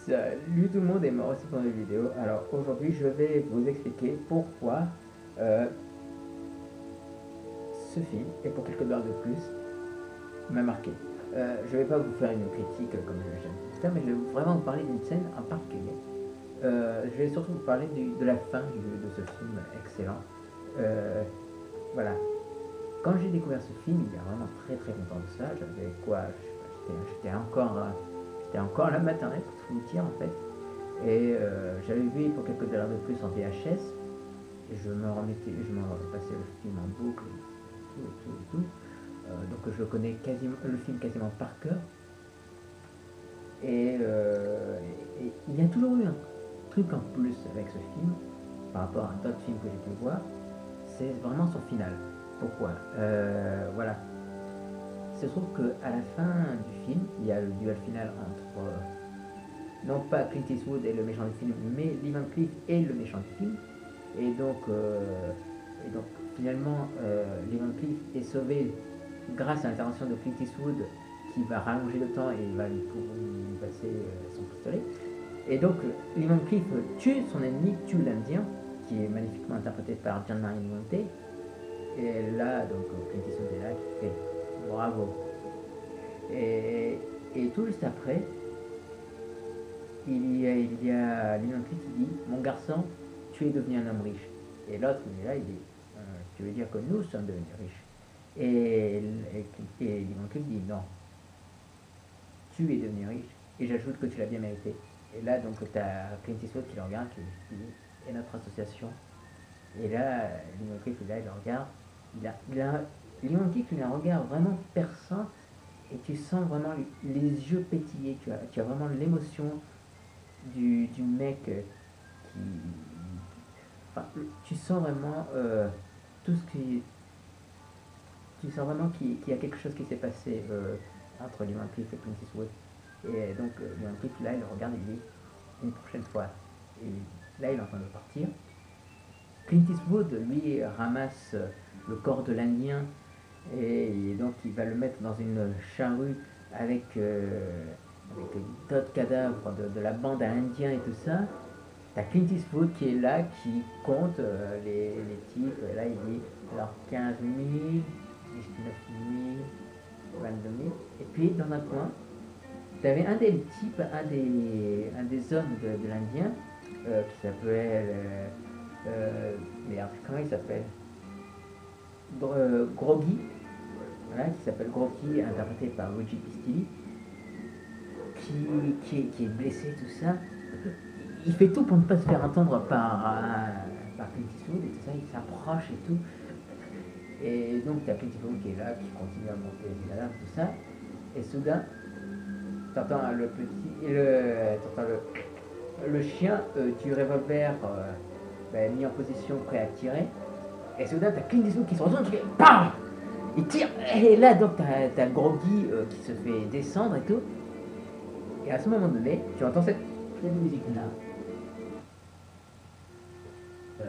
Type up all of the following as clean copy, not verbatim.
Salut tout le monde et merci pour cette vidéo. Alors aujourd'hui je vais vous expliquer pourquoi euh, ce film, et pour quelques dollars de plus, m'a marqué. Je vais pas vous faire une critique comme j'aime faire, mais je vais vraiment vous parler d'une scène en particulier. Je vais surtout vous parler de la fin de ce film excellent. Euh, voilà. Quand j'ai découvert ce film, il y a vraiment très très longtemps de ça, j'avais quoi, j'étais encore là maternelle pour tout vous dire en fait. Et j'avais vu pour quelques dollars de plus en VHS. Et je me repassais le film en boucle, tout. Donc je connais quasiment le film quasiment par cœur. Et il y a toujours eu un truc en plus avec ce film par rapport à d'autres films que j'ai pu voir. C'est vraiment son final. Pourquoi Voilà. Il se trouve qu'à la fin du film, il y a le duel final entre non pas Clint Eastwood et le méchant du film, mais Lee Van Cleef et le méchant du film. Et donc finalement, Lee Van Cleef est sauvé grâce à l'intervention de Clint Eastwood qui va rallonger le temps et va lui passer son pistolet. Et donc, Lee Van Cleef tue son ennemi, tue l'Indien, qui est magnifiquement interprété par Gianmario Monte. Et là, donc, Clint Eastwood est là qui fait bravo. Et tout juste après, il y a Lee Van Cleef qui dit mon garçon, tu es devenu un homme riche. Et l'autre, il est là, il dit tu veux dire que nous sommes devenus riches. Et Lee Van Cleef dit non, tu es devenu riche et j'ajoute que tu l'as bien mérité. Et là, donc, tu as Clint Eastwood qui le regarde, qui dit et notre association. Et là, Lee Van Cleef, il le regarde. Lee Van Cleef, il a un regard vraiment perçant et tu sens vraiment les yeux pétiller. Tu as vraiment l'émotion du mec qui. Enfin, tu sens vraiment tout ce qui. Tu sens vraiment qu'il y a quelque chose qui s'est passé entre Lee Van Cleef et Clint Eastwood. Et donc, Lee Van Cleef, là, il regarde et il dit une prochaine fois. Et là, il est en train de partir. Clint Eastwood, lui, ramasse le corps de l'Indien et donc il va le mettre dans une charrue avec d'autres cadavres de la bande à Indien et tout ça. T'as Clint Eastwood qui est là, qui compte les types. Et là, il dit alors 15 000, 19 000, 22 000. Et puis, dans un coin, t'avais un des types, un des hommes de l'Indien qui s'appelle. Merde, comment il s'appelle Groggy, voilà, qui s'appelle Groggy, interprété par Luigi Pistilli, qui est blessé, tout ça. Il fait tout pour ne pas se faire entendre par Clint Eastwood et tout ça, il s'approche et tout. Et donc, tu as Clint Eastwood qui est là, qui continue à monter les cadavres, tout ça. Et soudain, tu entends le chien du revolver mis en position prêt à tirer. Et soudain, t'as Clint Eastwood qui se retourne, qui fait PAM il tire. Et là, donc, t'as Groggy qui se fait descendre et tout. Et à ce moment donné, tu entends cette musique-là.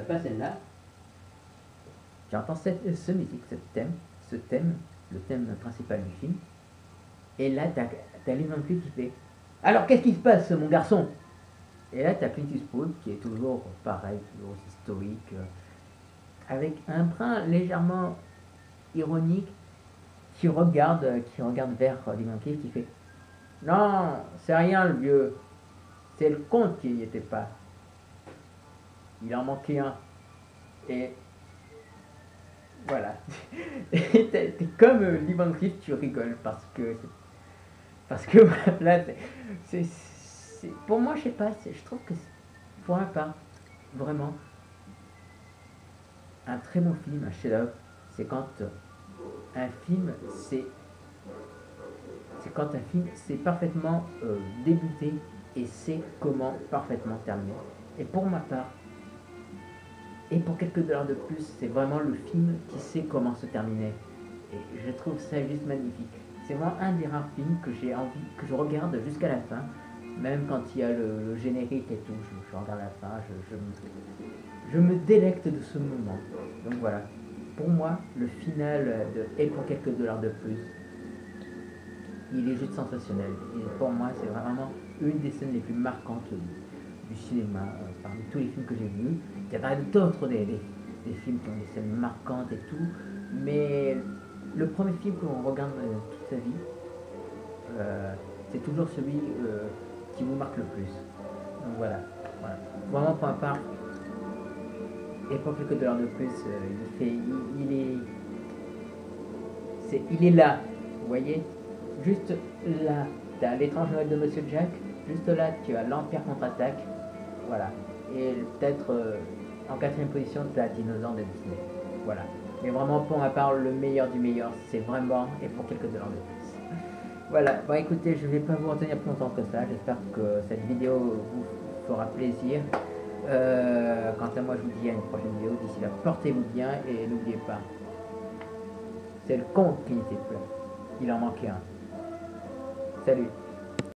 Pas celle-là. Tu entends ce musique, ce thème, le thème principal du film. Et là, t'as Lee Van Cleef qui fait alors, qu'est-ce qui se passe, mon garçon? Et là, t'as Clint Eastwood qui est toujours pareil, toujours aussi stoïque, avec un brin légèrement ironique, qui regarde vers Lee Van Cleef qui fait non, c'est rien le vieux, c'est le compte qui n'y était pas. Il en manquait un. Et voilà. T'es comme Lee Van Cleef, tu rigoles parce que là, pour moi, je sais pas, je trouve que pour ma part, vraiment, un très bon film, un chef-d'œuvre, c'est quand un film c'est parfaitement débuté et sait comment parfaitement terminer. Et pour ma part, et pour quelques dollars de plus, c'est vraiment le film qui sait comment se terminer. Et je trouve ça juste magnifique. C'est vraiment un des rares films que j'ai envie, que je regarde jusqu'à la fin, même quand il y a le générique et tout, je regarde la fin, je me délecte de ce moment. Donc voilà, pour moi, le final de Et pour quelques dollars de plus, il est juste sensationnel. Et pour moi, c'est vraiment une des scènes les plus marquantes du cinéma, parmi tous les films que j'ai vus. Il y en a d'autres, des films qui ont des scènes marquantes et tout, mais le premier film que l'on regarde toute sa vie, c'est toujours celui qui vous marque le plus. Donc voilà, voilà. Vraiment pour ma part, et pour quelques dollars de plus, il est là, vous voyez. Juste là, tu as l'étrange Noël de Monsieur Jack, juste là tu as l'Empire contre-attaque, voilà. Et peut-être en quatrième position tu as Dinosaure de Disney, voilà. Mais vraiment pour ma part, le meilleur du meilleur, c'est vraiment, et pour quelques dollars de plus. Voilà, bon écoutez, je ne vais pas vous retenir plus longtemps que ça, j'espère que cette vidéo vous fera plaisir. Quant à moi, je vous dis à une prochaine vidéo. D'ici là, portez-vous bien et n'oubliez pas, c'est le compte qui n'était plus. Il en manquait un. Salut.